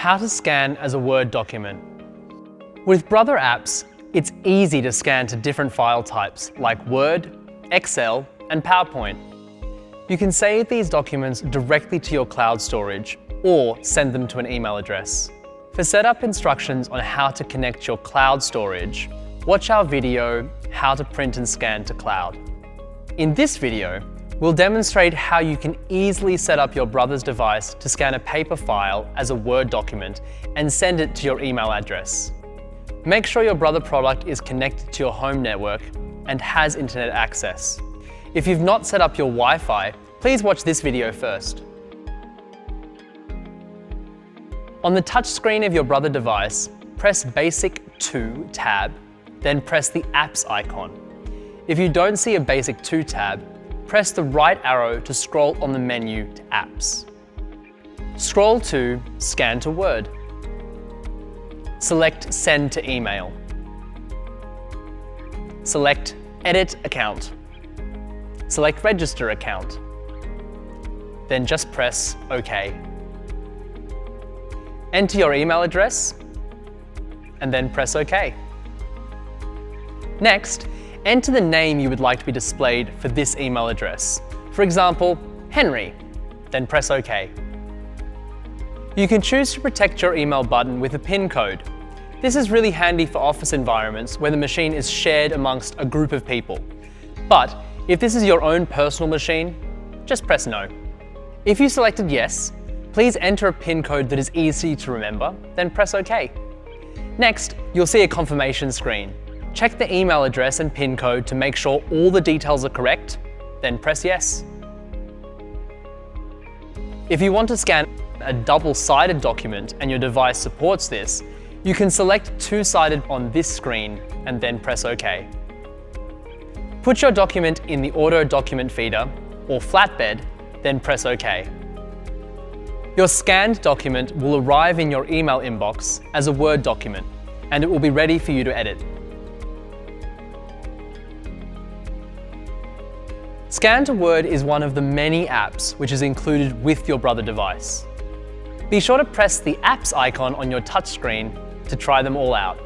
How to scan as a Word document. With Brother apps, it's easy to scan to different file types like Word, Excel, and PowerPoint. You can save these documents directly to your cloud storage or send them to an email address. For setup instructions on how to connect your cloud storage, watch our video, How to Print and Scan to Cloud. In this video, we'll demonstrate how you can easily set up your Brother's device to scan a paper file as a Word document and send it to your email address. Make sure your Brother product is connected to your home network and has internet access. If you've not set up your Wi-Fi, please watch this video first. On the touch screen of your Brother device, press Basic 2 tab, then press the Apps icon. If you don't see a Basic 2 tab, press the right arrow to scroll on the menu to Apps. Scroll to Scan to Word. Select Send to Email. Select Edit Account. Select Register Account. Then just press OK. Enter your email address and then press OK. Next, enter the name you would like to be displayed for this email address. For example, Henry, then press OK. You can choose to protect your email button with a PIN code. This is really handy for office environments where the machine is shared amongst a group of people. But if this is your own personal machine, just press No. If you selected Yes, please enter a PIN code that is easy to remember, then press OK. Next, you'll see a confirmation screen. Check the email address and PIN code to make sure all the details are correct, then press Yes. If you want to scan a double-sided document and your device supports this, you can select two-sided on this screen and then press OK. Put your document in the auto document feeder or flatbed, then press OK. Your scanned document will arrive in your email inbox as a Word document, and it will be ready for you to edit. Scan to Word is one of the many apps which is included with your Brother device. Be sure to press the Apps icon on your touchscreen to try them all out.